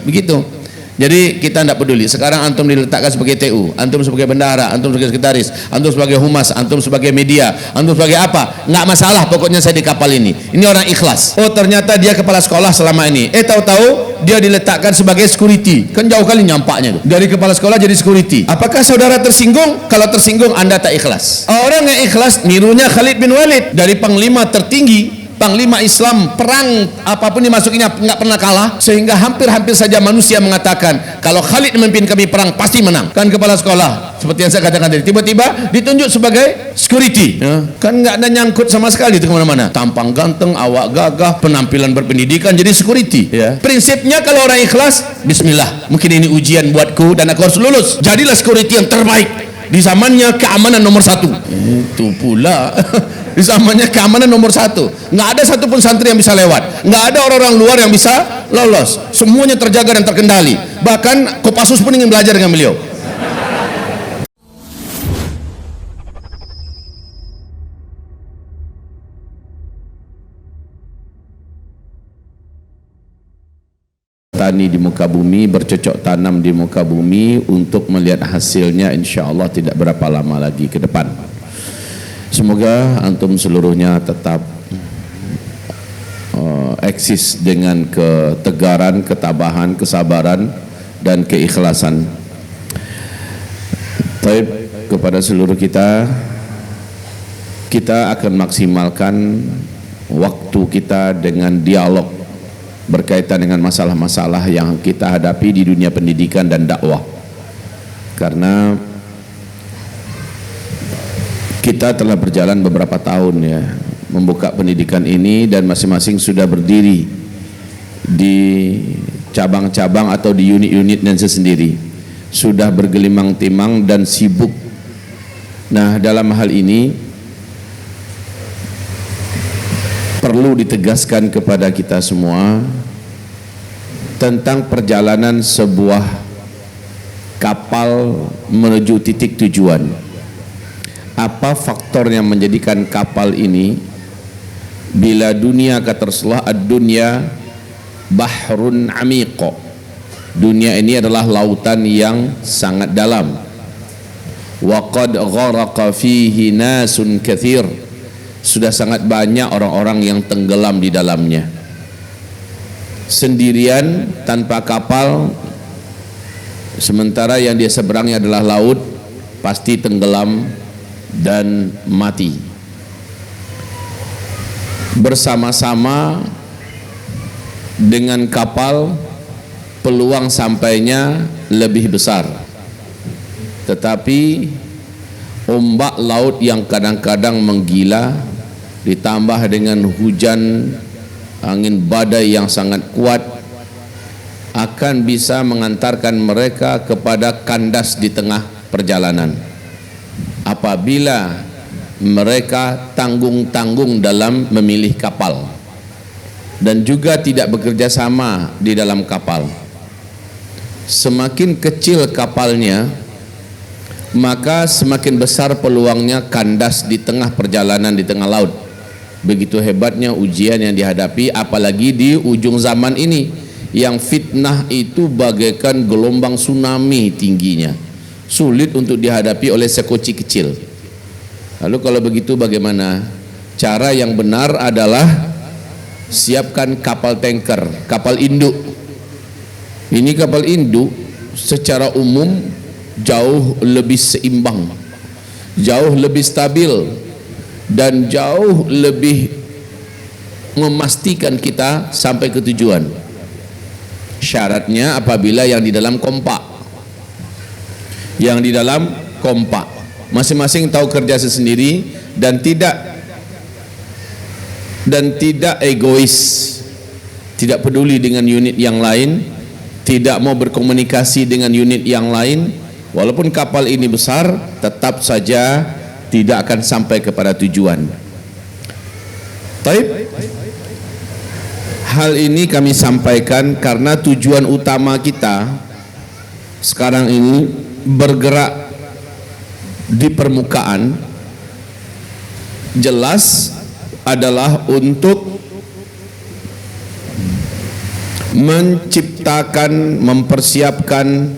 begitu. Jadi kita tidak peduli. Sekarang antum diletakkan sebagai TU, antum sebagai bendahara, antum sebagai sekretaris, antum sebagai humas, antum sebagai media, antum sebagai apa, nggak masalah, pokoknya saya di kapal ini. Ini orang ikhlas. Oh ternyata dia kepala sekolah selama ini. Tahu-tahu dia diletakkan sebagai security. Kan jauh kali nyampaknya tuh. Dari kepala sekolah jadi security. Apakah saudara tersinggung? Kalau tersinggung Anda tak ikhlas. Orang yang ikhlas nirunya Khalid bin Walid, dari panglima tertinggi, panglima Islam, perang apapun dimasukinya nggak pernah kalah, sehingga hampir-hampir saja manusia mengatakan kalau Khalid memimpin kami perang pasti menang. Kan kepala sekolah seperti yang saya katakan tadi, tiba-tiba ditunjuk sebagai security, kan nggak ada nyangkut sama sekali itu kemana-mana. Tampang ganteng, awak gagah, penampilan berpendidikan, jadi security. Prinsipnya kalau orang ikhlas, Bismillah, mungkin ini ujian buatku dan aku harus lulus, jadilah security yang terbaik di zamannya keamanan nomor 1. Itu pula di zamannya keamanan nomor 1, nggak ada satupun santri yang bisa lewat, nggak ada orang-orang luar yang bisa lolos, semuanya terjaga dan terkendali. Bahkan Kopassus pun ingin belajar dengan beliau. Tani di muka bumi, bercocok tanam di muka bumi untuk melihat hasilnya, insya Allah tidak berapa lama lagi ke depan. Semoga antum seluruhnya tetap eksis dengan ketegaran, ketabahan, kesabaran, dan keikhlasan. Baik, kepada seluruh kita akan maksimalkan waktu kita dengan dialog berkaitan dengan masalah-masalah yang kita hadapi di dunia pendidikan dan dakwah. Karena kita telah berjalan beberapa tahun ya membuka pendidikan ini, dan masing-masing sudah berdiri di cabang-cabang atau di unit-unitnya sendiri, sudah bergelimang timang dan sibuk. Nah, dalam hal ini perlu ditegaskan kepada kita semua tentang perjalanan sebuah kapal menuju titik tujuan. Apa faktor yang menjadikan kapal ini, bila dunia kata Rasulullah, ad-dunya bahrun amiqo, dunia ini adalah lautan yang sangat dalam. Wa qad gharaqa fihi nasun katsir, sudah sangat banyak orang-orang yang tenggelam di dalamnya. Sendirian tanpa kapal, sementara yang dia seberangi adalah laut, pasti tenggelam dan mati. Bersama-sama dengan kapal, peluang sampainya lebih besar, tetapi ombak laut yang kadang-kadang menggila ditambah dengan hujan angin badai yang sangat kuat akan bisa mengantarkan mereka kepada kandas di tengah perjalanan apabila mereka tanggung-tanggung dalam memilih kapal dan juga tidak bekerja sama di dalam kapal. Semakin kecil kapalnya, maka semakin besar peluangnya kandas di tengah perjalanan di tengah laut. Begitu hebatnya ujian yang dihadapi, apalagi di ujung zaman ini yang fitnah itu bagaikan gelombang tsunami tingginya, sulit untuk dihadapi oleh sekoci kecil. Lalu kalau begitu bagaimana? Cara yang benar adalah siapkan kapal tanker, kapal induk. Ini kapal induk secara umum jauh lebih seimbang, jauh lebih stabil, dan jauh lebih memastikan kita sampai ke tujuan. Syaratnya apabila yang di dalam kompak, masing-masing tahu kerja sendiri dan tidak egois, tidak peduli dengan unit yang lain, tidak mau berkomunikasi dengan unit yang lain. Walaupun kapal ini besar, tetap saja tidak akan sampai kepada tujuan. Taib. Hal ini kami sampaikan karena tujuan utama kita sekarang ini bergerak di permukaan jelas adalah untuk menciptakan menciptakan, mempersiapkan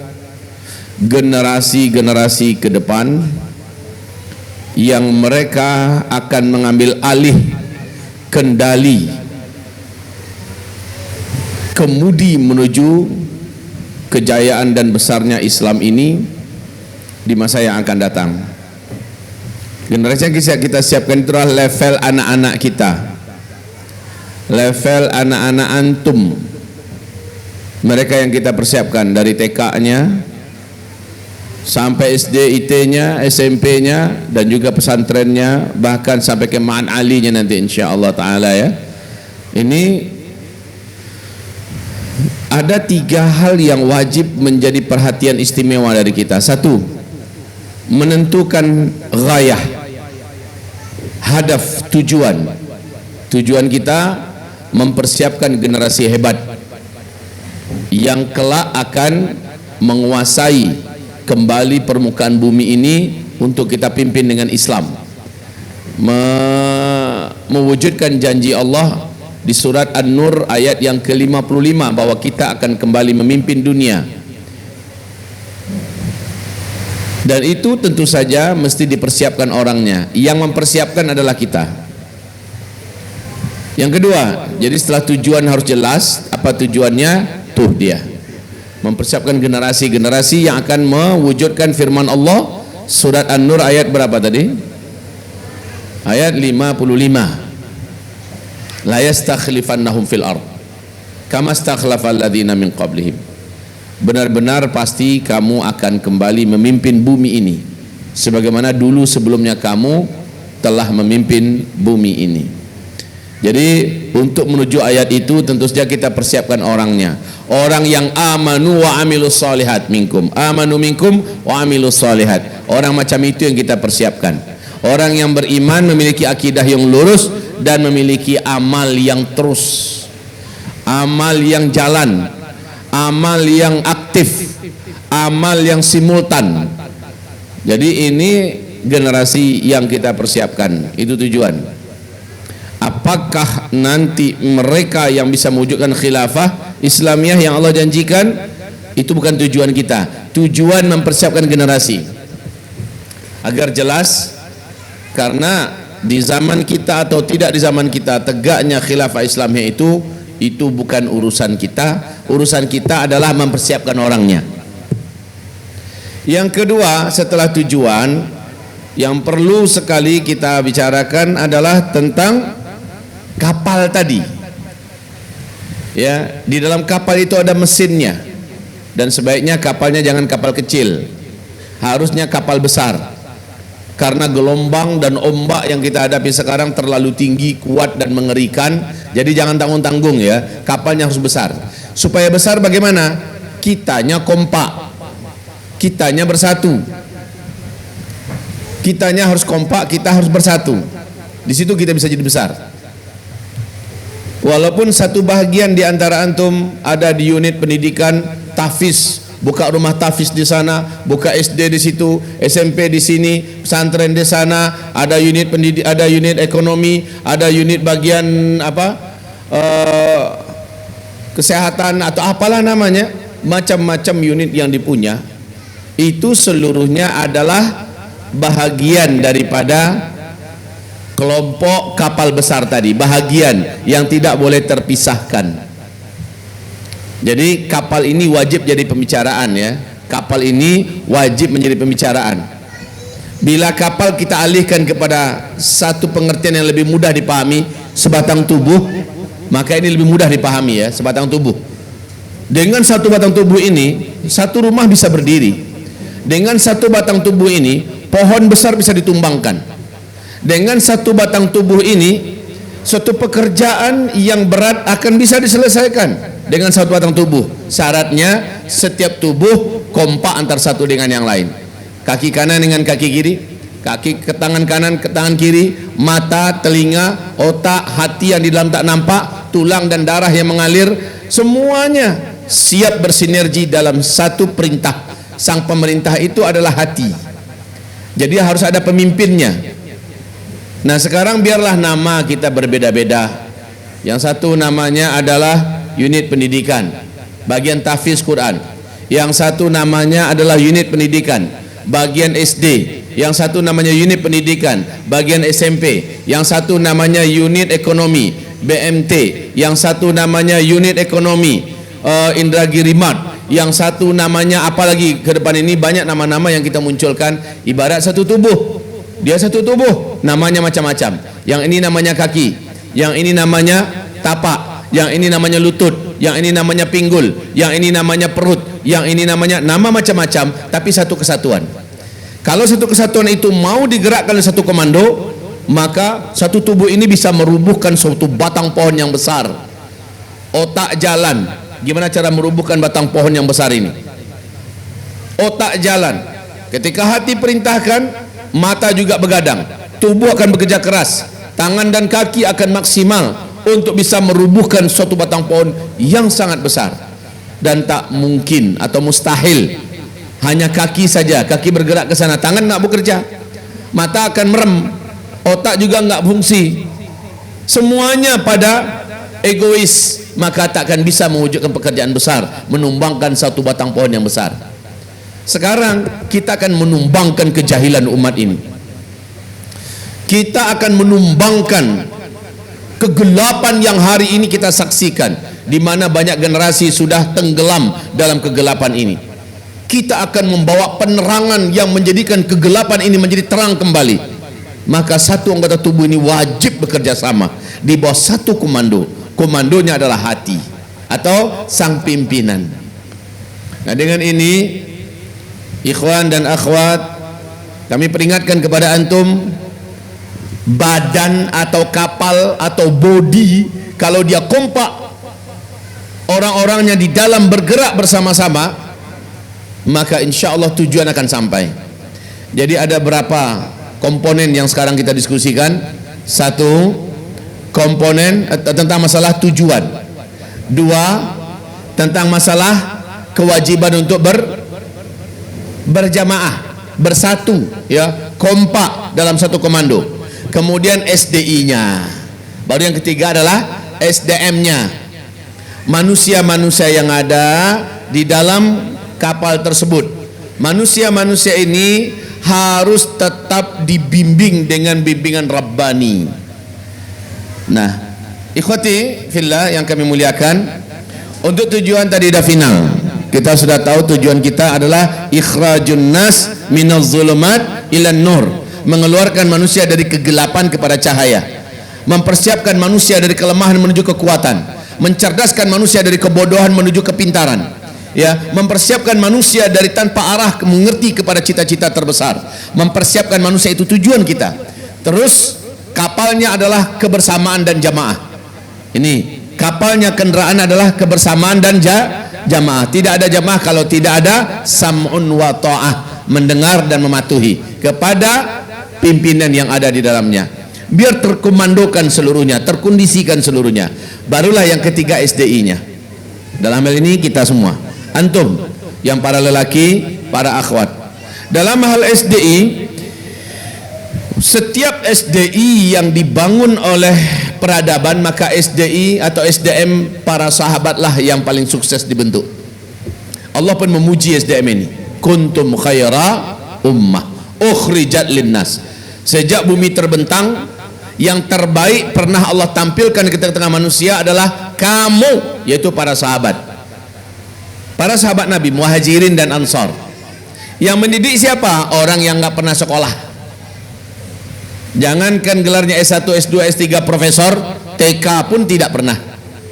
generasi-generasi ke depan yang mereka akan mengambil alih kendali kemudi menuju kejayaan dan besarnya Islam ini di masa yang akan datang. Generasi yang kita siapkan itu adalah level anak-anak kita, level anak-anak antum, mereka yang kita persiapkan dari TK-nya sampai SD, IT-nya, SMP-nya, dan juga pesantrennya, bahkan sampai ke Ma'an Ali-nya nanti insya-Allah ta'ala ya. Ini ada 3 hal yang wajib menjadi perhatian istimewa dari kita. 1, menentukan ghayah, hadaf, tujuan kita mempersiapkan generasi hebat yang kelak akan menguasai kembali permukaan bumi ini untuk kita pimpin dengan Islam, mewujudkan janji Allah di surat An-Nur ayat yang ke-55 bahwa kita akan kembali memimpin dunia. Dan itu tentu saja mesti dipersiapkan orangnya. Yang mempersiapkan adalah kita. Yang kedua, jadi setelah tujuan harus jelas, apa tujuannya? Tuh dia, mempersiapkan generasi-generasi yang akan mewujudkan firman Allah surat An-Nur ayat berapa tadi? Ayat 55. La yastakhlifannahum fil ard kama stakhlafal ladzina min qablihim. Benar-benar pasti kamu akan kembali memimpin bumi ini sebagaimana dulu sebelumnya kamu telah memimpin bumi ini. Jadi untuk menuju ayat itu tentu saja kita persiapkan orangnya. Orang yang amanu wa amilus solihat minkum. Amanu minkum wa amilus solihat. Orang macam itu yang kita persiapkan. Orang yang beriman, memiliki akidah yang lurus dan memiliki amal yang terus, amal yang jalan, amal yang aktif, amal yang simultan. Jadi ini generasi yang kita persiapkan. Itu tujuan. Apakah nanti mereka yang bisa mewujudkan khilafah Islamiyah yang Allah janjikan? Itu bukan tujuan kita. Tujuan mempersiapkan generasi agar jelas, karena di zaman kita atau tidak di zaman kita tegaknya khilafah Islamiyah itu bukan urusan kita. Urusan kita adalah mempersiapkan orangnya. Yang kedua, setelah tujuan, yang perlu sekali kita bicarakan adalah tentang kapal tadi. Ya, di dalam kapal itu ada mesinnya, dan sebaiknya kapalnya jangan kapal kecil, harusnya kapal besar, karena gelombang dan ombak yang kita hadapi sekarang terlalu tinggi, kuat dan mengerikan. Jadi jangan tanggung-tanggung ya, kapalnya harus besar. Supaya besar bagaimana? Kitanya kompak, kitanya bersatu, kitanya harus kompak, kita harus bersatu. Di situ kita bisa jadi besar. Walaupun satu bahagian di antara antum ada di unit pendidikan tahfiz, buka rumah tahfiz di sana, buka SD di situ, SMP di sini, pesantren di sana, ada unit pendidik, ada unit ekonomi, ada unit bagian kesehatan atau apalah namanya, macam-macam unit yang dipunya, itu seluruhnya adalah bahagian daripada kelompok kapal besar tadi, bahagian yang tidak boleh terpisahkan. Jadi kapal ini wajib jadi pembicaraan ya. Kapal ini wajib menjadi pembicaraan. Bila kapal kita alihkan kepada satu pengertian yang lebih mudah dipahami, sebatang tubuh, maka ini lebih mudah dipahami ya, sebatang tubuh. Dengan satu batang tubuh ini, satu rumah bisa berdiri. Dengan satu batang tubuh ini, pohon besar bisa ditumbangkan. Dengan satu batang tubuh ini, suatu pekerjaan yang berat akan bisa diselesaikan dengan satu batang tubuh. Syaratnya setiap tubuh kompak antar satu dengan yang lain. Kaki kanan dengan kaki kiri, kaki ke tangan kanan ke tangan kiri, mata, telinga, otak, hati yang di dalam tak nampak, tulang dan darah yang mengalir, semuanya siap bersinergi dalam satu perintah. Sang pemerintah itu adalah hati. Jadi harus ada pemimpinnya. Nah sekarang biarlah nama kita berbeda-beda. Yang satu namanya adalah unit pendidikan, bagian tahfiz Quran, yang satu namanya adalah unit pendidikan bagian SD, yang satu namanya unit pendidikan bagian SMP, yang satu namanya unit ekonomi BMT, yang satu namanya unit ekonomi Indragiri Mart, yang satu namanya apalagi ke depan ini banyak nama-nama yang kita munculkan. Ibarat satu tubuh, dia satu tubuh namanya macam-macam. Yang ini namanya kaki, yang ini namanya tapak, yang ini namanya lutut, yang ini namanya pinggul, yang ini namanya perut, yang ini namanya nama macam-macam, tapi satu kesatuan. Kalau satu kesatuan itu mau digerakkan oleh satu komando, maka satu tubuh ini bisa merubuhkan suatu batang pohon yang besar. Otak jalan, gimana cara merubuhkan batang pohon yang besar ini? Otak jalan, ketika hati perintahkan, mata juga begadang, tubuh akan bekerja keras, tangan dan kaki akan maksimal untuk bisa merubuhkan suatu batang pohon yang sangat besar. Dan tak mungkin atau mustahil hanya kaki saja, kaki bergerak ke sana, tangan nggak bekerja, mata akan merem, otak juga nggak fungsi, semuanya pada egois, maka tak akan bisa mewujudkan pekerjaan besar, menumbangkan satu batang pohon yang besar. Sekarang kita akan menumbangkan kejahilan umat ini, kita akan menumbangkan kegelapan yang hari ini kita saksikan, di mana banyak generasi sudah tenggelam dalam kegelapan ini. Kita akan membawa penerangan yang menjadikan kegelapan ini menjadi terang kembali. Maka satu anggota tubuh ini wajib bekerja sama di bawah satu komando. Komandonya adalah hati atau sang pimpinan. Nah, dengan ini ikhwan dan akhwat, kami peringatkan kepada antum, badan atau kapal atau bodi kalau dia kompak, orang-orangnya di dalam bergerak bersama-sama, maka insya Allah tujuan akan sampai. Jadi ada berapa komponen yang sekarang kita diskusikan? Satu, komponen tentang masalah tujuan. Dua, tentang masalah kewajiban untuk berjamaah, bersatu, ya, kompak dalam satu komando. Kemudian SDI-nya. Baru yang ketiga adalah SDM-nya. Manusia-manusia yang ada di dalam kapal tersebut. Manusia-manusia ini harus tetap dibimbing dengan bimbingan Rabbani. Nah, ikhwati fillah yang kami muliakan, untuk tujuan tadi dah final. Kita sudah tahu tujuan kita adalah ikhrajun nas minaz zulumat ilan nur, mengeluarkan manusia dari kegelapan kepada cahaya, mempersiapkan manusia dari kelemahan menuju kekuatan, mencerdaskan manusia dari kebodohan menuju kepintaran, ya, mempersiapkan manusia dari tanpa arah mengerti kepada cita-cita terbesar, mempersiapkan manusia, itu tujuan kita. Terus kapalnya adalah kebersamaan dan jamaah. Ini kapalnya, kendaraan adalah kebersamaan dan jamaah. Tidak ada jamaah kalau tidak ada sam'un wa ta'ah, mendengar dan mematuhi kepada pimpinan yang ada di dalamnya, biar terkomandokan seluruhnya, terkondisikan seluruhnya. Barulah yang ketiga SDI-nya. Dalam hal ini kita semua, antum yang para lelaki, para akhwat. Dalam hal SDI, setiap SDI yang dibangun oleh peradaban, maka SDI atau SDM para sahabatlah yang paling sukses dibentuk. Allah pun memuji SDM ini, kuntum khaira ummah ukhrijat linnas. Sejak bumi terbentang, yang terbaik pernah Allah tampilkan ke tengah-tengah manusia adalah kamu, yaitu para sahabat. Para sahabat Nabi, Muhajirin dan Ansar. Yang mendidik siapa? Orang yang nggak pernah sekolah. Jangankan gelarnya S1, S2, S3, profesor, TK pun tidak pernah.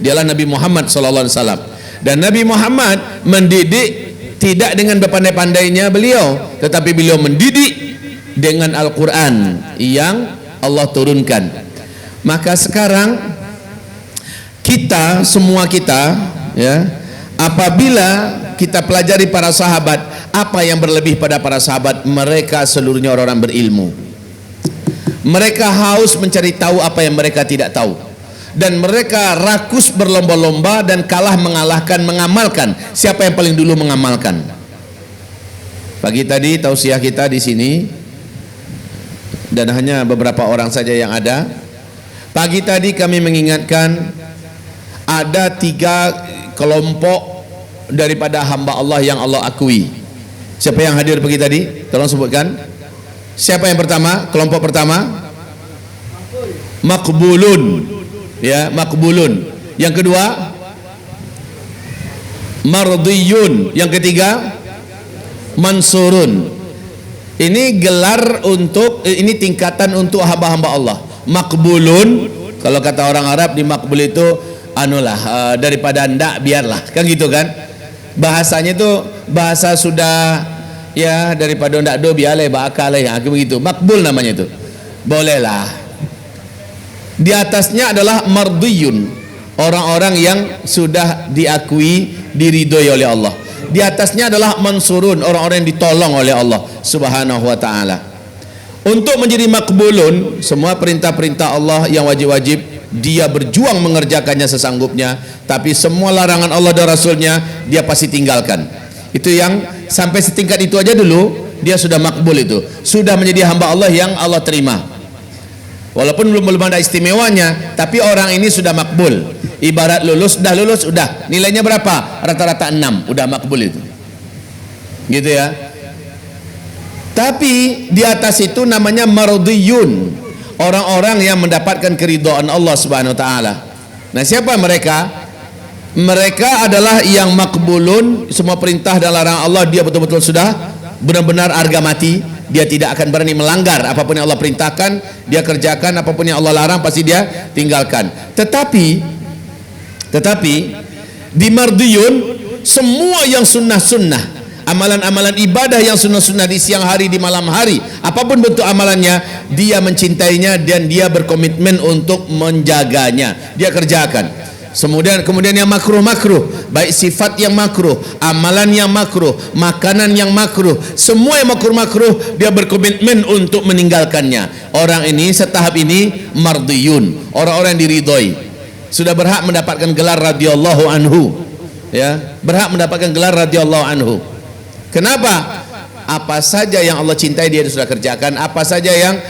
Dialah Nabi Muhammad SAW. Dan Nabi Muhammad mendidik tidak dengan berpandai-pandainya beliau, tetapi beliau mendidik dengan Al-Quran yang Allah turunkan. Maka sekarang kita, semua kita, ya, apabila kita pelajari para sahabat, apa yang berlebih pada para sahabat? Mereka seluruhnya orang-orang berilmu. Mereka haus mencari tahu apa yang mereka tidak tahu, dan mereka rakus berlomba-lomba dan kalah mengalahkan mengamalkan. Siapa yang paling dulu mengamalkan? Pagi tadi tausiah kita di sini, dan hanya beberapa orang saja yang ada. Pagi tadi kami mengingatkan ada 3 kelompok daripada hamba Allah yang Allah akui. Siapa yang hadir pagi tadi? Tolong sebutkan. Siapa yang pertama? Kelompok pertama? Maqbulun. Ya, maqbulun. Yang kedua? Mardiyun. Yang ketiga? Mansurun. Ini gelar untuk, ini tingkatan untuk hamba-hamba Allah. Maqbulun, kalau kata orang Arab di maqbul itu anulah, daripada ndak biarlah, kan gitu kan. Bahasanya itu bahasa sudah ya, daripada ndak do biarlah bakal ya, begitu. Maqbul namanya itu. Bolehlah. Di atasnya adalah mardiyun, orang-orang yang sudah diakui, diridhoi oleh Allah. Di atasnya adalah mansurun, orang-orang yang ditolong oleh Allah Subhanahu wa taala. Untuk menjadi makbulun, semua perintah-perintah Allah yang wajib-wajib dia berjuang mengerjakannya sesanggupnya, tapi semua larangan Allah dan Rasulnya dia pasti tinggalkan. Itu yang sampai setingkat itu aja dulu dia sudah makbul, itu sudah menjadi hamba Allah yang Allah terima. Walaupun belum ada istimewanya, tapi orang ini sudah makbul. Ibarat lulus, udah nilainya berapa? Rata-rata 6, udah makbul itu. Gitu ya. Tapi di atas itu namanya mardiyun, orang-orang yang mendapatkan keridhaan Allah Subhanahu wa taala. Nah, siapa mereka? Mereka adalah yang makbulun, semua perintah dan larangan Allah dia betul-betul sudah benar-benar harga mati. Dia tidak akan berani melanggar apapun yang Allah perintahkan, dia kerjakan. Apapun yang Allah larang pasti dia tinggalkan. Tetapi di mardiyun, semua yang sunnah-sunnah, amalan-amalan ibadah yang sunnah-sunnah di siang hari, di malam hari, apapun bentuk amalannya, dia mencintainya dan dia berkomitmen untuk menjaganya, dia kerjakan. Kemudian yang makruh, baik sifat yang makruh, amalan yang makruh, makanan yang makruh, semua yang makruh dia berkomitmen untuk meninggalkannya. Orang ini setahap ini mardiyun, orang-orang yang diridhoi, sudah berhak mendapatkan gelar radhiyallahu anhu, ya, berhak mendapatkan gelar radhiyallahu anhu. Kenapa? Apa saja yang Allah cintai dia sudah kerjakan, apa saja yang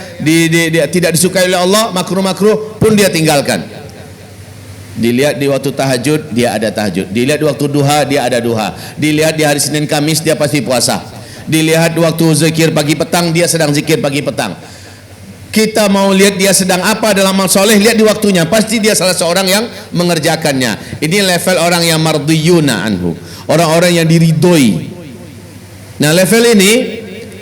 tidak disukai oleh Allah, makruh pun dia tinggalkan. Dilihat di waktu tahajud dia ada tahajud, dilihat di waktu duha dia ada duha, dilihat di hari Senin Kamis dia pasti puasa, dilihat di waktu zikir pagi petang dia sedang zikir pagi petang. Kita mau lihat dia sedang apa dalam amal soleh, lihat di waktunya, pasti dia salah seorang yang mengerjakannya. Ini level orang yang mardiyuna anhu, orang-orang yang diridhoi. Nah, level ini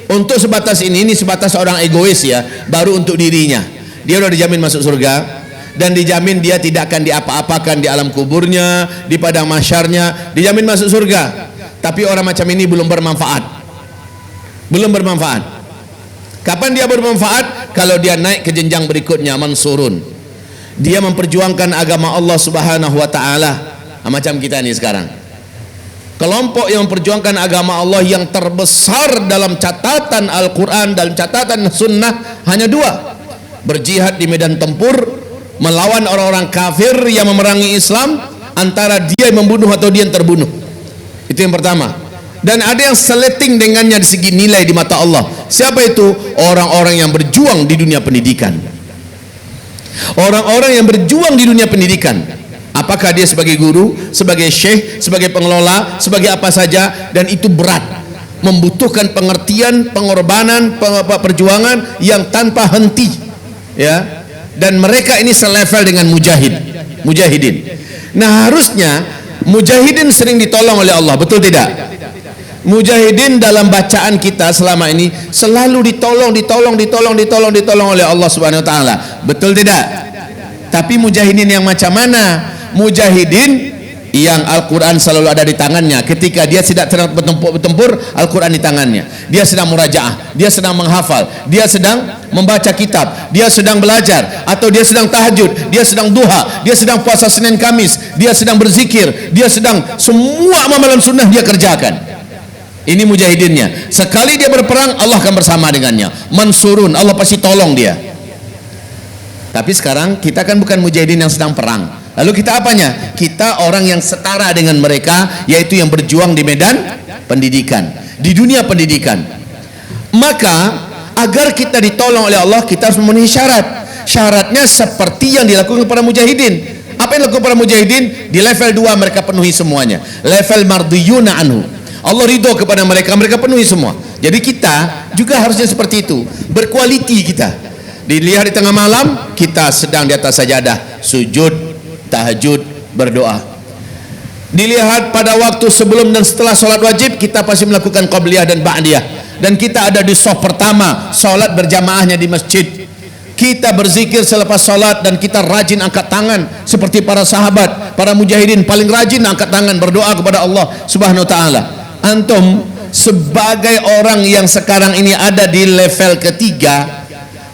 untuk sebatas ini sebatas orang egois ya, baru untuk dirinya. Dia udah dijamin masuk surga dan dijamin dia tidak akan diapa-apakan di alam kuburnya, di padang mahsyarnya, dijamin masuk surga. Tapi orang macam ini belum bermanfaat. Kapan dia bermanfaat? Kalau dia naik ke jenjang berikutnya, mansurun. Dia memperjuangkan agama Allah Subhanahu wa taala. Macam kita ini sekarang. Kelompok yang memperjuangkan agama Allah yang terbesar dalam catatan Al-Quran, dalam catatan Sunnah hanya dua: berjihad di medan tempur, melawan orang-orang kafir yang memerangi Islam, antara dia yang membunuh atau dia yang terbunuh. Itu yang pertama. Dan ada yang seleting dengannya di segi nilai di mata Allah. Siapa itu? Orang-orang yang berjuang di dunia pendidikan. Orang-orang yang berjuang di dunia pendidikan. Apakah dia sebagai guru, sebagai syekh, sebagai pengelola, sebagai apa saja, dan itu berat, membutuhkan pengertian, pengorbanan, perjuangan yang tanpa henti, ya. Dan mereka ini selevel dengan mujahidin. Nah, harusnya mujahidin sering ditolong oleh Allah, betul tidak? Mujahidin dalam bacaan kita selama ini selalu ditolong oleh Allah Subhanahu wa taala, betul tidak? Tapi mujahidin yang macam mana? Mujahidin yang Al-Quran selalu ada di tangannya. Ketika dia tidak bertempur, Al-Quran di tangannya. Dia sedang murajaah, dia sedang menghafal, dia sedang membaca kitab, dia sedang belajar, atau dia sedang tahajud, dia sedang duha, dia sedang puasa Senin Kamis, dia sedang berzikir, dia sedang semua amalan sunnah dia kerjakan. Ini mujahidinnya. Sekali dia berperang, Allah akan bersama dengannya. Mansurun, Allah pasti tolong dia. Tapi sekarang kita kan bukan mujahidin yang sedang perang. Lalu kita apanya? Kita orang yang setara dengan mereka, yaitu yang berjuang di medan pendidikan, di dunia pendidikan. Maka agar kita ditolong oleh Allah, kita harus memenuhi syarat. Syaratnya seperti yang dilakukan para mujahidin. Apa yang dilakukan para mujahidin? Di level 2 mereka penuhi semuanya. Level mardiyuna anhu, Allah ridho kepada mereka, mereka penuhi semua. Jadi kita juga harusnya seperti itu, berkualiti kita. Dilihat di tengah malam, kita sedang di atas sajadah, sujud, tahajud, berdoa. Dilihat pada waktu sebelum dan setelah sholat wajib, kita pasti melakukan qabliyah dan ba'diyah. Dan kita ada di shaf pertama, sholat berjamaahnya di masjid. Kita berzikir selepas sholat dan kita rajin angkat tangan seperti para sahabat, para mujahidin paling rajin angkat tangan berdoa kepada Allah Subhanahu wa taala. Antum sebagai orang yang sekarang ini ada di level ketiga,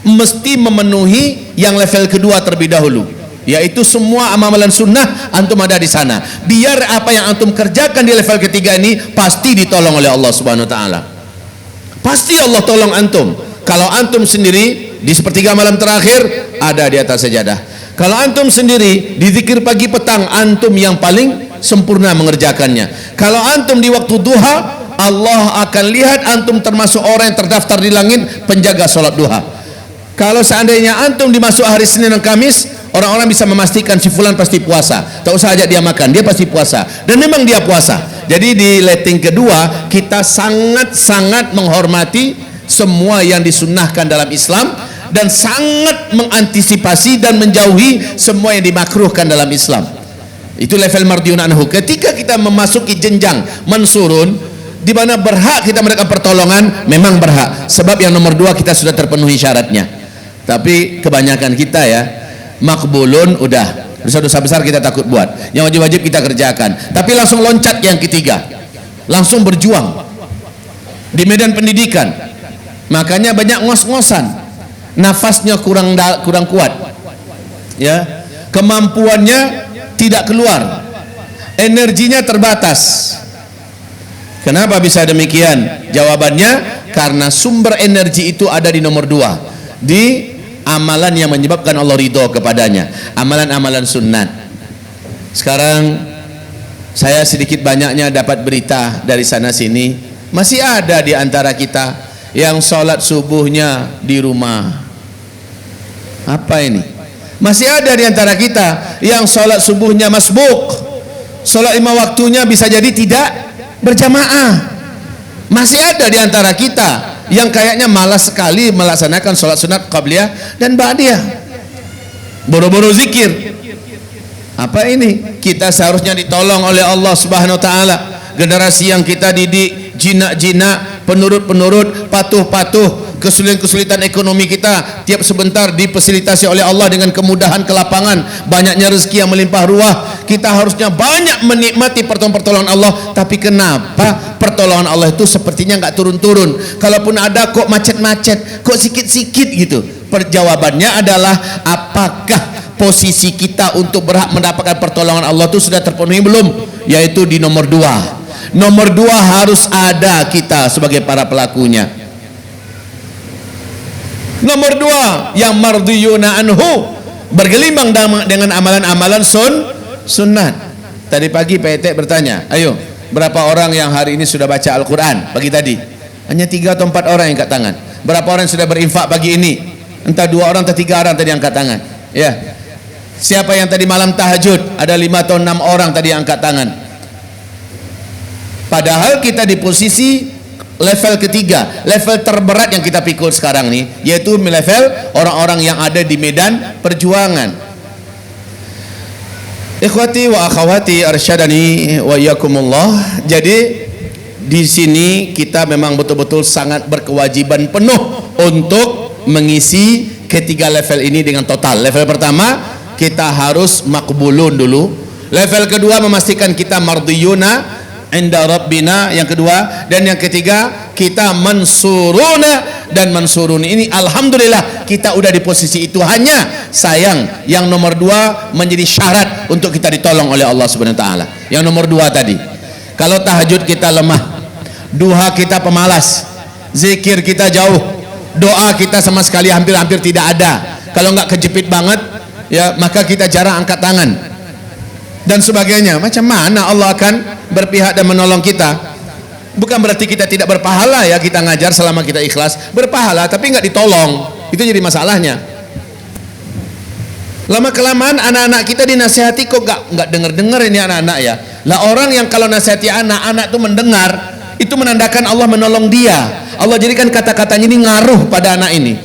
mesti memenuhi yang level kedua terlebih dahulu, yaitu semua amalan sunnah antum ada di sana. Biar apa yang antum kerjakan di level ketiga ini pasti ditolong oleh Allah Subhanahu wa taala. Pasti Allah tolong antum. Kalau antum sendiri di sepertiga malam terakhir ada di atas sajadah. Kalau antum sendiri di zikir pagi petang, antum yang paling sempurna mengerjakannya. Kalau antum di waktu duha, Allah akan lihat antum termasuk orang yang terdaftar di langit penjaga sholat duha. Kalau seandainya antum dimasuk hari Senin dan Kamis, orang-orang bisa memastikan si fulan pasti puasa. Tak usah ajak dia makan, dia pasti puasa. Dan memang dia puasa. Jadi di letting kedua kita sangat-sangat menghormati semua yang disunnahkan dalam Islam dan sangat mengantisipasi dan menjauhi semua yang dimakruhkan dalam Islam. Itu level mardiyun anhu. Ketika kita memasuki jenjang mansurun, di mana berhak kita mendapat pertolongan, memang berhak. Sebab yang nomor 2 kita sudah terpenuhi syaratnya. Tapi kebanyakan kita ya, makbulun udah, dosa-dosa besar kita takut buat, yang wajib-wajib kita kerjakan, tapi langsung loncat yang ketiga, langsung berjuang di medan pendidikan. Makanya banyak ngos-ngosan, nafasnya kurang kuat, ya, kemampuannya tidak keluar, energinya terbatas. Kenapa bisa demikian? Jawabannya karena sumber energi itu ada di nomor 2, di amalan yang menyebabkan Allah ridho kepadanya, amalan-amalan sunnat. Sekarang saya sedikit banyaknya dapat berita dari sana sini, masih ada di antara kita yang sholat subuhnya di rumah. Apa ini? Masih ada di antara kita yang sholat subuhnya masbuk, sholat 5 waktunya bisa jadi tidak berjamaah. Masih ada di antara kita yang kayaknya malas sekali melaksanakan sholat sunat qabliyah dan ba'diyah, boro-boro zikir. Apa ini? Kita seharusnya ditolong oleh Allah Subhanahu wa taala. Generasi yang kita didik, jinak-jinak, penurut-penurut, patuh-patuh, kesulitan-kesulitan ekonomi kita tiap sebentar difasilitasi oleh Allah dengan kemudahan, kelapangan, banyaknya rezeki yang melimpah ruah. Kita harusnya banyak menikmati pertolongan Allah, tapi kenapa pertolongan Allah itu sepertinya nggak turun-turun? Kalaupun ada kok macet-macet, kok sikit-sikit gitu. Perjawabannya adalah apakah posisi kita untuk berhak mendapatkan pertolongan Allah itu sudah terpenuhi belum? Yaitu di nomor 2. Nomor 2 harus ada kita sebagai para pelakunya. Nomor 2 yang mardiyuna anhu, bergelimbang dengan amalan-amalan sunnat. Tadi pagi PT bertanya, ayo berapa orang yang hari ini sudah baca Al-Quran pagi tadi? Hanya 3 atau 4 orang yang angkat tangan. Berapa orang yang sudah berinfak pagi ini? Entah 2 orang atau 3 orang tadi angkat tangan. Ya. Siapa yang tadi malam tahajud? Ada 5 atau 6 orang tadi yang angkat tangan. Padahal kita di posisi level ketiga, level terberat yang kita pikul sekarang nih, yaitu level orang-orang yang ada di medan perjuangan. Ikhwati wa akhwati arsyadani wa iyyakumullah. Jadi di sini kita memang betul-betul sangat berkewajiban penuh untuk mengisi ketiga level ini dengan total. Level pertama kita harus makbulun dulu. Level kedua memastikan kita mardiyuna inda rabbina, yang kedua, dan yang ketiga kita mansuruna dan mansuruni. Ini alhamdulillah kita udah di posisi itu. Hanya sayang yang nomor 2 menjadi syarat untuk kita ditolong oleh Allah Subhanahu wa taala. Yang nomor 2 tadi, kalau tahajud kita lemah, duha kita pemalas, zikir kita jauh, doa kita sama sekali hampir-hampir tidak ada. Kalau nggak kejepit banget ya, maka kita jarang angkat tangan dan sebagainya. Macam mana Allah akan berpihak dan menolong kita? Bukan berarti kita tidak berpahala ya, kita ngajar selama kita ikhlas, berpahala tapi nggak ditolong. Itu jadi masalahnya. Lama kelamaan anak-anak kita dinasihati kok nggak dengar ini anak-anak ya. Lah orang yang kalau nasihati anak-anak tuh mendengar, itu menandakan Allah menolong dia. Allah jadikan kata-katanya ini ngaruh pada anak ini.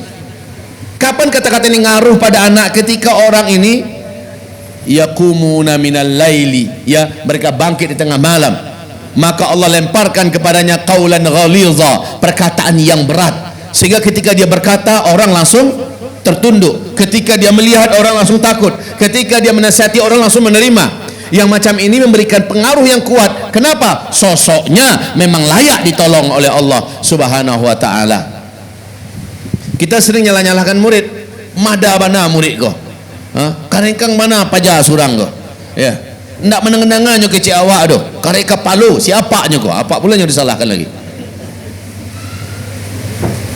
Kapan kata-kata ini ngaruh pada anak? Ketika orang ini yaqumuna minal laili, ya, mereka bangkit di tengah malam, maka Allah lemparkan kepadanya qaulan ghalidha, perkataan yang berat, sehingga ketika dia berkata orang langsung tertunduk, ketika dia melihat orang langsung takut, ketika dia menasihati orang langsung menerima. Yang macam ini memberikan pengaruh yang kuat. Kenapa? Sosoknya memang layak ditolong oleh Allah Subhanahu wa taala. Kita sering nyalah-nyalahkan murid, mada mana murid kau, karengkang mana paja surang kau, ya, ndak menengangannya kecik awak doh, kareka palu siapa nyo kau, apa pula yang disalahkan lagi.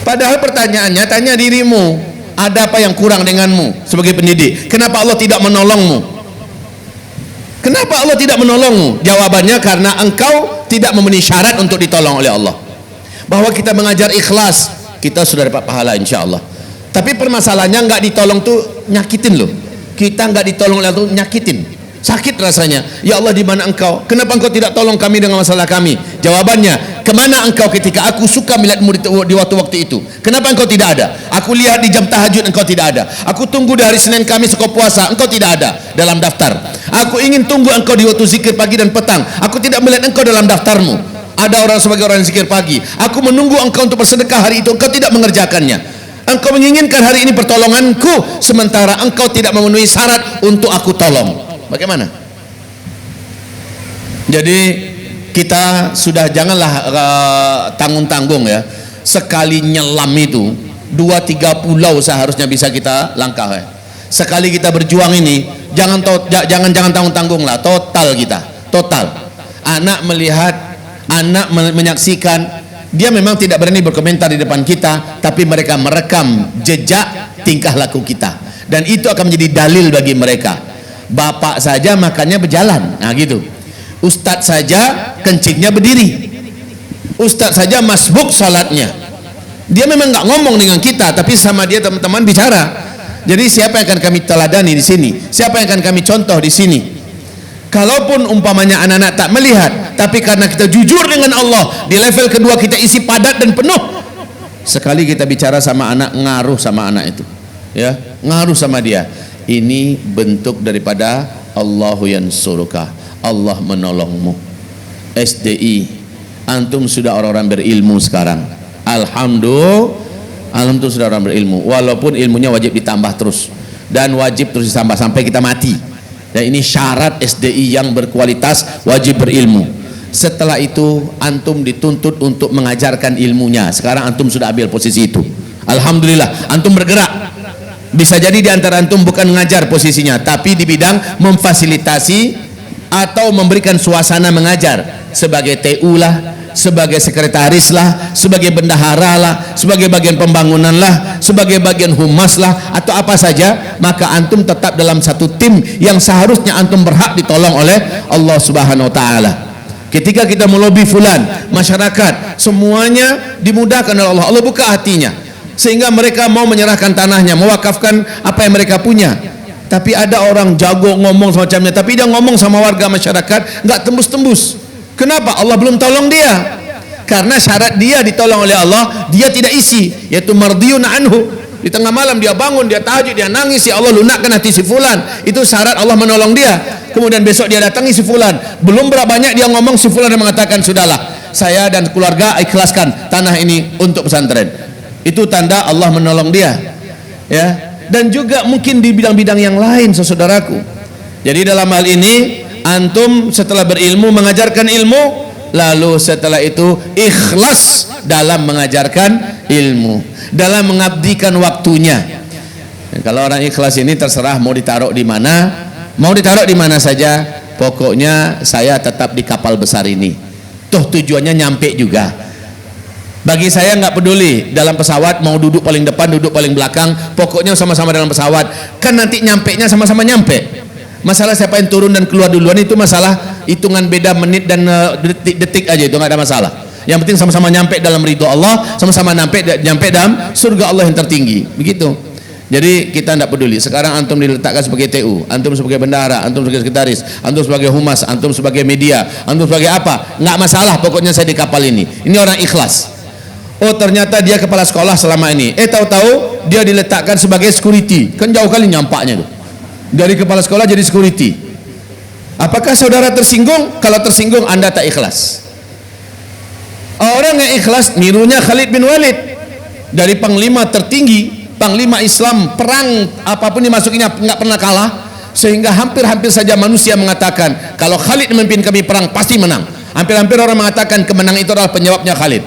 Padahal pertanyaannya, tanya dirimu, ada apa yang kurang denganmu sebagai pendidik? Kenapa Allah tidak menolongmu? Kenapa Allah tidak menolongmu? Jawabannya karena engkau tidak memenuhi syarat untuk ditolong oleh Allah. Bahwa kita mengajar ikhlas, kita sudah dapat pahala insya Allah. Tapi permasalahannya nggak ditolong tuh nyakitin loh. Kita nggak ditolong oleh Allah tuh nyakitin, sakit rasanya. Ya Allah, di mana engkau? Kenapa engkau tidak tolong kami dengan masalah kami? Jawabannya, kemana engkau ketika aku suka melihatmu di waktu-waktu itu? Kenapa engkau tidak ada? Aku lihat di jam tahajud engkau tidak ada. Aku tunggu di hari Senin Kamis engkau puasa, engkau tidak ada dalam daftar. Aku ingin tunggu engkau di waktu zikir pagi dan petang, aku tidak melihat engkau dalam daftarmu. Ada orang sebagai orang zikir pagi, aku menunggu engkau untuk bersedekah hari itu, engkau tidak mengerjakannya. Engkau menginginkan hari ini pertolonganku, sementara engkau tidak memenuhi syarat untuk aku tolong. Bagaimana? Jadi kita sudah janganlah tanggung-tanggung ya. Sekali nyelam itu 2-3 pulau seharusnya bisa kita langkah ya. Sekali kita berjuang ini jangan tanggung-tanggung lah, total kita, total. Anak melihat, anak menyaksikan, dia memang tidak berani berkomentar di depan kita, tapi mereka merekam jejak tingkah laku kita, dan itu akan menjadi dalil bagi mereka. Bapak saja makannya berjalan, nah gitu. Ustadz saja kencingnya berdiri, Ustadz saja masbuk salatnya. Dia memang nggak ngomong dengan kita, tapi sama dia teman-teman bicara. Jadi siapa yang akan kami teladani di sini? Siapa yang akan kami contoh di sini? Kalaupun umpamanya anak-anak tak melihat, tapi karena kita jujur dengan Allah, di level kedua kita isi padat dan penuh. Sekali kita bicara sama anak, ngaruh sama anak itu, ya, ngaruh sama dia. Ini bentuk daripada Allahu yansuruka, Allah menolongmu. SDI, antum sudah orang-orang berilmu sekarang. Alhamdulillah sudah orang berilmu, walaupun ilmunya wajib ditambah terus dan wajib terus ditambah sampai kita mati. Dan ini syarat SDI yang berkualitas, wajib berilmu. Setelah itu antum dituntut untuk mengajarkan ilmunya. Sekarang antum sudah ambil posisi itu, alhamdulillah, antum bergerak. Bisa jadi di antara antum bukan mengajar posisinya, tapi di bidang memfasilitasi atau memberikan suasana mengajar, sebagai TU lah, sebagai sekretaris lah, sebagai bendahara lah, sebagai bagian pembangunan lah, sebagai bagian humas lah, atau apa saja. Maka antum tetap dalam satu tim yang seharusnya antum berhak ditolong oleh Allah Subhanahu wa taala. Ketika kita melobi fulan, masyarakat semuanya dimudahkan oleh Allah. Allah buka hatinya sehingga mereka mau menyerahkan tanahnya, mewakafkan apa yang mereka punya. Tapi ada orang jago ngomong semacamnya, tapi dia ngomong sama warga masyarakat nggak tembus-tembus. Kenapa? Allah belum tolong dia. Karena syarat dia ditolong oleh Allah, dia tidak isi, yaitu mardiyun anhu. Di tengah malam dia bangun, dia tahajud, dia nangis, ya Allah lunakkan hati si fulan. Itu syarat Allah menolong dia. Kemudian besok dia datangi si fulan, belum berapa banyak dia ngomong, si fulan dan mengatakan, sudahlah, saya dan keluarga ikhlaskan tanah ini untuk pesantren. Itu tanda Allah menolong dia, ya. Dan juga mungkin di bidang-bidang yang lain, saudaraku. Jadi dalam hal ini antum setelah berilmu mengajarkan ilmu, lalu setelah itu ikhlas dalam mengajarkan ilmu, dalam mengabdikan waktunya. Dan kalau orang ikhlas ini terserah mau ditaruh di mana, mau ditaruh di mana saja, pokoknya saya tetap di kapal besar ini. Tuh tujuannya nyampe juga. Bagi saya nggak peduli dalam pesawat mau duduk paling depan, duduk paling belakang, pokoknya sama-sama dalam pesawat. Kan nanti nyampe-nya sama-sama nyampe. Masalah siapa yang turun dan keluar duluan itu masalah hitungan beda menit dan detik aja, itu nggak ada masalah. Yang penting sama-sama nyampe dalam ridho Allah, sama-sama nyampe dalam surga Allah yang tertinggi. Begitu. Jadi kita tidak peduli. Sekarang antum diletakkan sebagai TU, antum sebagai bendahara, antum sebagai sekretaris, antum sebagai humas, antum sebagai media, antum sebagai apa, nggak masalah. Pokoknya saya di kapal ini. Ini orang ikhlas. Oh ternyata dia kepala sekolah selama ini. Tahu-tahu dia diletakkan sebagai security. Kan jauh kali nyampaknya tuh. Dari kepala sekolah jadi security. Apakah saudara tersinggung? Kalau tersinggung Anda tak ikhlas. Orang yang ikhlas nirunya Khalid bin Walid. Dari panglima tertinggi, panglima Islam, perang apapun dimasukinya nggak pernah kalah, sehingga hampir-hampir saja manusia mengatakan kalau Khalid memimpin kami perang pasti menang. Hampir-hampir orang mengatakan kemenangan itu adalah penyebabnya Khalid.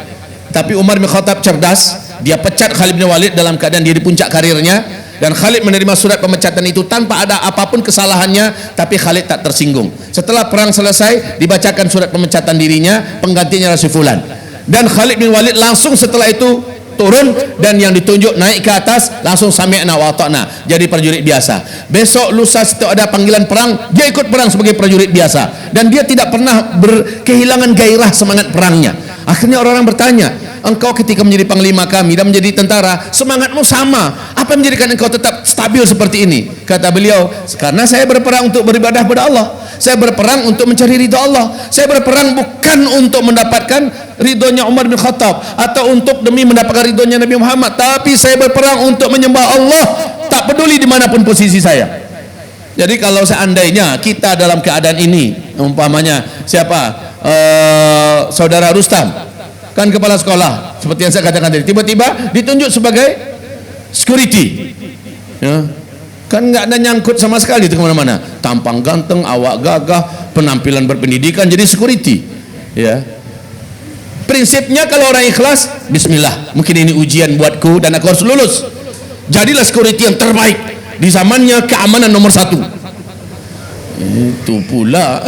Tapi Umar bin Khattab cerdas, dia pecat Khalid bin Walid dalam keadaan dia di puncak karirnya, dan Khalid menerima surat pemecatan itu tanpa ada apapun kesalahannya, tapi Khalid tak tersinggung. Setelah perang selesai, dibacakan surat pemecatan dirinya, penggantinya Rasul Fulan, dan Khalid bin Walid langsung setelah itu turun, dan yang ditunjuk naik ke atas langsung sami'na wa ata'na, jadi prajurit biasa. Besok lusa setiap ada panggilan perang, dia ikut perang sebagai prajurit biasa, dan dia tidak pernah kehilangan gairah semangat perangnya. Akhirnya orang-orang bertanya, engkau ketika menjadi panglima kami dan menjadi tentara, semangatmu sama, apa yang menjadikan engkau tetap stabil seperti ini? Kata beliau, karena saya berperang untuk beribadah kepada Allah, saya berperang untuk mencari ridha Allah, saya berperang bukan untuk mendapatkan ridhonya Umar bin Khattab atau untuk demi mendapatkan ridhonya Nabi Muhammad, tapi saya berperang untuk menyembah Allah, tak peduli dimanapun posisi saya. Jadi kalau seandainya kita dalam keadaan ini, umpamanya siapa, saudara Rustam kan kepala sekolah seperti yang saya katakan tadi, tiba-tiba ditunjuk sebagai security, ya, kan nggak ada nyangkut sama sekali itu kemana-mana, tampang ganteng, awak gagah, penampilan berpendidikan, jadi security, ya. Prinsipnya kalau orang ikhlas, bismillah, mungkin ini ujian buatku dan aku harus lulus, jadilah security yang terbaik di zamannya keamanan nomor 1. Itu pula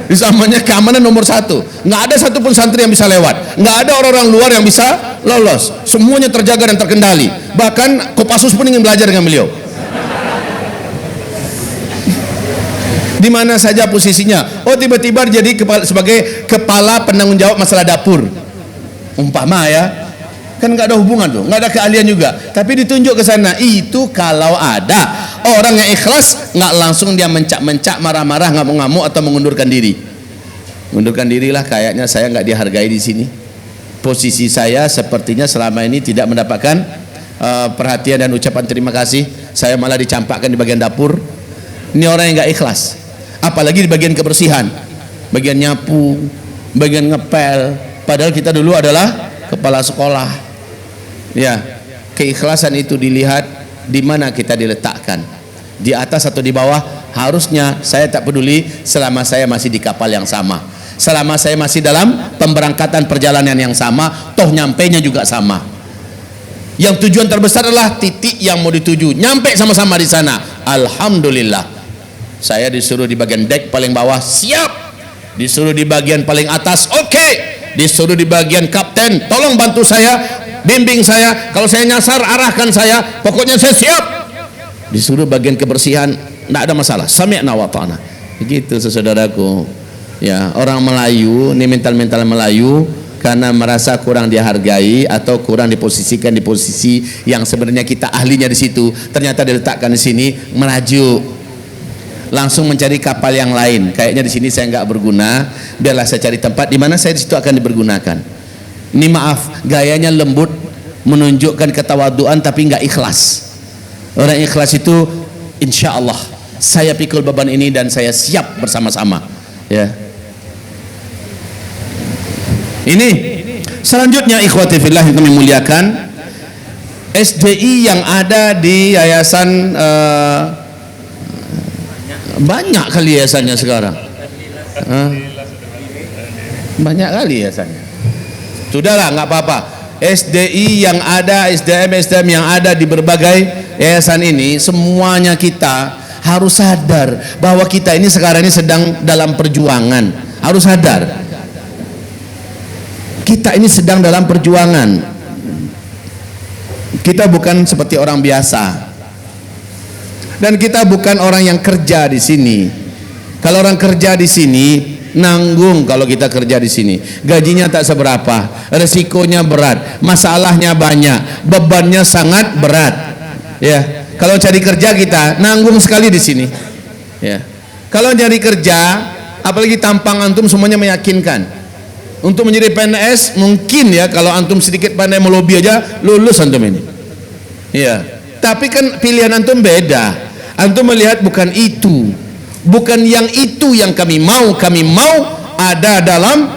di zamannya keamanan nomor 1, nggak ada satupun santri yang bisa lewat, nggak ada orang-orang luar yang bisa lolos, semuanya terjaga dan terkendali. Bahkan Kopassus pun ingin belajar dengan beliau. Di mana saja posisinya, oh tiba-tiba jadi sebagai kepala penanggung jawab masalah dapur, umpama ya, kan nggak ada hubungan tuh, nggak ada keahlian juga, tapi ditunjuk ke sana. Itu kalau ada orang yang ikhlas, nggak langsung dia mencak-mencak, marah-marah, ngamuk-ngamuk atau mengundurkan diri. Mengundurkan dirilah, kayaknya saya nggak dihargai di sini. Posisi saya sepertinya selama ini tidak mendapatkan perhatian dan ucapan terima kasih. Saya malah dicampakkan di bagian dapur. Ini orang yang nggak ikhlas. Apalagi di bagian kebersihan, bagian nyapu, bagian ngepel. Padahal kita dulu adalah kepala sekolah. Ya, keikhlasan itu dilihat di mana kita diletakkan, di atas atau di bawah. Harusnya saya tak peduli selama saya masih di kapal yang sama, selama saya masih dalam pemberangkatan perjalanan yang sama, toh nyampainya juga sama. Yang tujuan terbesar adalah titik yang mau dituju, nyampe sama-sama di sana. Alhamdulillah, saya disuruh di bagian dek paling bawah, siap. Disuruh di bagian paling atas, oke. Disuruh di bagian kapten, tolong bantu saya, bimbing saya, kalau saya nyasar arahkan saya, pokoknya saya siap. Disuruh bagian kebersihan, tidak ada masalah, sami'na wa ta'na. Begitu saudaraku, ya. Orang Melayu ini mental-mental Melayu, karena merasa kurang dihargai atau kurang diposisikan di posisi yang sebenarnya kita ahlinya di situ, ternyata diletakkan di sini, merajuk, langsung mencari kapal yang lain. Kayaknya di sini saya nggak berguna, biarlah saya cari tempat di mana saya di situ akan dipergunakan. Ini maaf, gayanya lembut, menunjukkan ketawaduan tapi nggak ikhlas. Orang ikhlas itu, insya Allah saya pikul beban ini dan saya siap bersama-sama. Ya. Ini selanjutnya, ikhwati fillah yang kami muliakan, SDI yang ada di yayasan banyak kali yayasannya sekarang, banyak kali yayasannya. Sudahlah, nggak apa-apa. SDI yang ada, SDM yang ada di berbagai yayasan ini, semuanya kita harus sadar bahwa kita ini sekarang ini sedang dalam perjuangan. Harus sadar, kita ini sedang dalam perjuangan. Kita bukan seperti orang biasa. Dan kita bukan orang yang kerja di sini. Kalau orang kerja di sini nanggung, kalau kita kerja di sini gajinya tak seberapa, resikonya berat, masalahnya banyak, bebannya sangat berat. Ya, Kalau cari kerja kita nanggung sekali di sini. Ya. Kalau cari kerja, apalagi tampang antum semuanya meyakinkan. Untuk menjadi PNS mungkin ya, kalau antum sedikit pandai melobi aja lulus antum ini. Ya. Tapi kan pilihan antum beda. Antum melihat bukan itu, bukan yang itu yang kami mau. Kami mau ada dalam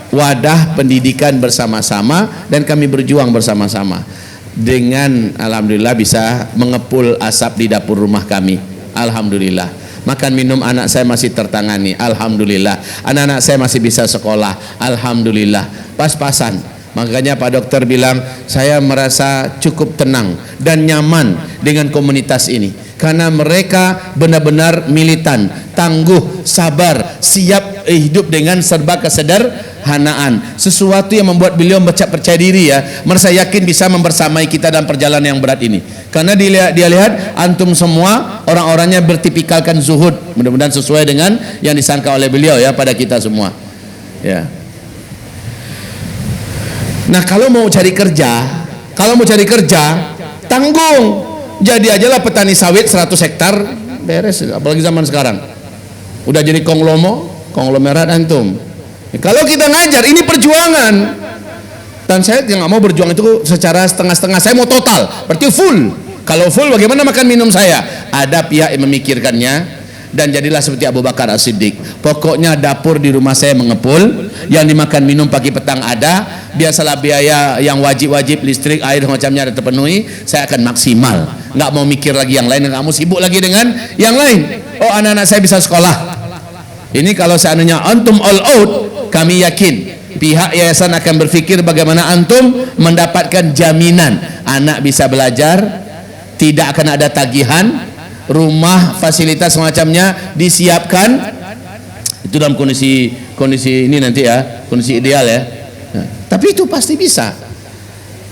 wadah pendidikan bersama-sama, dan kami berjuang bersama-sama. Dengan alhamdulillah bisa mengepul asap di dapur rumah kami. Alhamdulillah. Makan minum anak saya masih tertangani, alhamdulillah. Anak-anak saya masih bisa sekolah, alhamdulillah. Pas-pasan. Makanya Pak Dokter bilang, saya merasa cukup tenang dan nyaman dengan komunitas ini, karena mereka benar-benar militan, tangguh, sabar, siap hidup dengan serba kesederhanaan. Sesuatu yang membuat beliau percaya diri ya, merasa yakin bisa membersamai kita dalam perjalanan yang berat ini. Karena dia lihat antum semua orang-orangnya bertipikalkan zuhud. Mudah-mudahan sesuai dengan yang disangka oleh beliau ya pada kita semua. Ya. Nah, kalau mau cari kerja, tanggung. Jadi ajalah petani sawit 100 hektar beres, apalagi zaman sekarang. Udah jadi konglomerat antum. Kalau kita ngajar, ini perjuangan. Dan saya nggak mau berjuang itu secara setengah-setengah. Saya mau total, berarti full. Kalau full, bagaimana makan minum saya? Ada pihak yang memikirkannya. Dan jadilah seperti Abu Bakar As-Siddiq. Pokoknya dapur di rumah saya mengepul, yang dimakan minum pagi petang ada. Biasalah biaya yang wajib-wajib, listrik, air, macamnya ada terpenuhi. Saya akan maksimal. Nggak mau mikir lagi yang lain, nggak mau sibuk lagi dengan yang lain. Oh, anak-anak saya bisa sekolah. Ini kalau seandainya antum all out, kami yakin pihak yayasan akan berpikir bagaimana antum mendapatkan jaminan anak bisa belajar, tidak akan ada tagihan, rumah, fasilitas semacamnya disiapkan. Itu dalam kondisi ini nanti ya, kondisi ideal ya. Nah, tapi itu pasti bisa.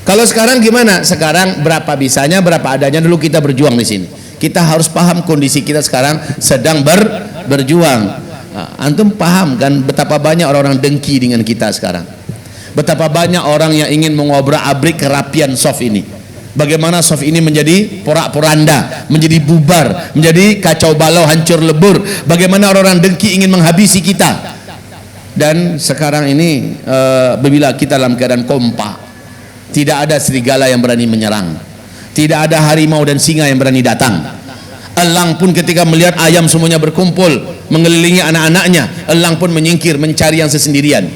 Kalau sekarang gimana? Sekarang berapa bisanya, berapa adanya. Dulu kita berjuang di sini. Kita harus paham kondisi kita sekarang sedang berjuang. Nah, antum paham kan betapa banyak orang-orang dengki dengan kita sekarang. Betapa banyak orang yang ingin mengobrak-abrik kerapian soft ini. Bagaimana soft ini menjadi porak-poranda, menjadi bubar, menjadi kacau balau, hancur lebur. Bagaimana orang-orang dengki ingin menghabisi kita. Dan sekarang ini bila kita dalam keadaan kompak, tidak ada serigala yang berani menyerang, tidak ada harimau dan singa yang berani datang. Elang pun ketika melihat ayam semuanya berkumpul mengelilingi anak-anaknya, elang pun menyingkir mencari yang sesendirian.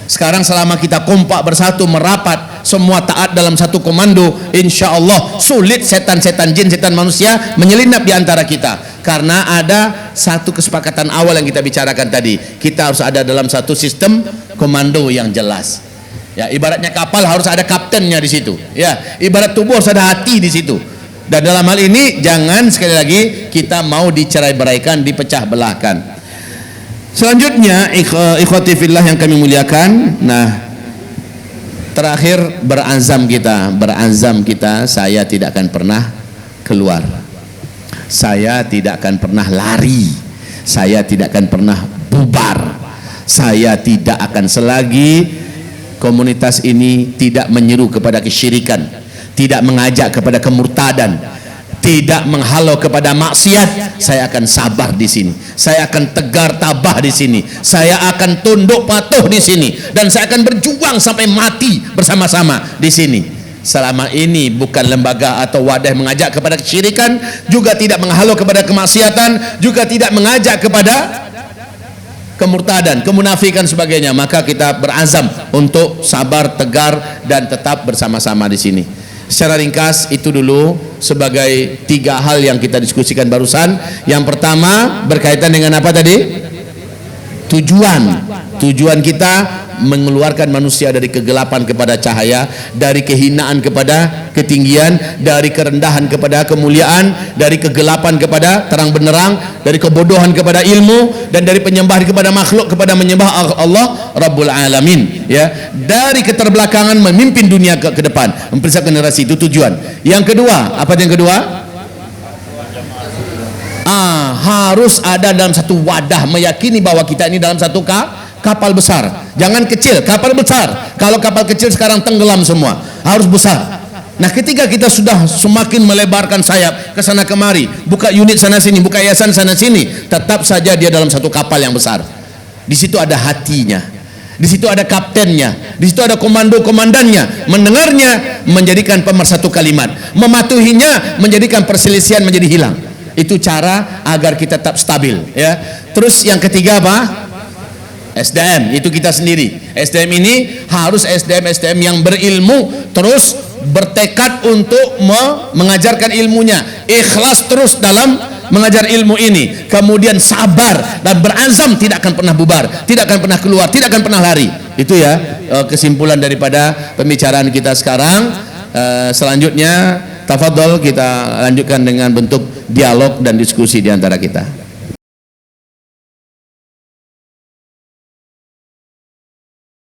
Sekarang selama kita kompak bersatu, merapat, semua taat dalam satu komando, insya Allah sulit setan-setan jin, setan manusia menyelinap di antara kita. Karena ada satu kesepakatan awal yang kita bicarakan tadi, kita harus ada dalam satu sistem komando yang jelas. Ya, ibaratnya kapal harus ada kaptennya di situ. Ya, ibarat tubuh harus ada hati di situ. Dan dalam hal ini jangan sekali lagi kita mau dicerai-beraikan, dipecah belahkan. Selanjutnya ikhwati fillah yang kami muliakan, nah terakhir berazam kita, saya tidak akan pernah keluar, saya tidak akan pernah lari, saya tidak akan pernah bubar, saya tidak akan selagi komunitas ini tidak menyeru kepada kesyirikan, tidak mengajak kepada kemurtadan, tidak menghalau kepada maksiat, saya akan sabar di sini, saya akan tegar tabah di sini, saya akan tunduk patuh di sini, dan saya akan berjuang sampai mati bersama-sama di sini. Selama ini bukan lembaga atau wadah mengajak kepada kesyirikan, juga tidak menghalau kepada kemaksiatan, juga tidak mengajak kepada kemurtadan, kemunafikan sebagainya. Maka kita berazam untuk sabar, tegar, dan tetap bersama-sama di sini. Secara ringkas itu dulu sebagai 3 hal yang kita diskusikan barusan. Yang pertama berkaitan dengan apa tadi? Tujuan kita mengeluarkan manusia dari kegelapan kepada cahaya, dari kehinaan kepada ketinggian, dari kerendahan kepada kemuliaan, dari kegelapan kepada terang benderang, dari kebodohan kepada ilmu, dan dari penyembah kepada makhluk kepada menyembah Allah Rabbul Alamin. Ya, dari keterbelakangan memimpin dunia ke depan, mempersiapkan generasi. Itu tujuan. Yang kedua, apa yang kedua? Harus ada dalam satu wadah, meyakini bahwa kita ini dalam satu kapal besar. Jangan kecil, kapal besar. Kalau kapal kecil sekarang tenggelam semua, harus besar. Nah, ketika kita sudah semakin melebarkan sayap ke sana kemari, buka unit sana sini, buka yayasan sana sini, tetap saja dia dalam satu kapal yang besar. Di situ ada hatinya, di situ ada kaptennya, di situ ada komando-komandannya. Mendengarnya menjadikan pemersatu kalimat, mematuhinya menjadikan perselisihan menjadi hilang. Itu cara agar kita tetap stabil, ya. Terus yang ketiga apa? SDM, itu kita sendiri. SDM ini harus SDM yang berilmu, terus bertekad untuk mengajarkan ilmunya, ikhlas terus dalam mengajar ilmu ini, kemudian sabar dan berazam tidak akan pernah bubar, tidak akan pernah keluar, tidak akan pernah lari. Itu ya kesimpulan daripada pembicaraan kita sekarang. Selanjutnya tafadhol kita lanjutkan dengan bentuk dialog dan diskusi di antara kita.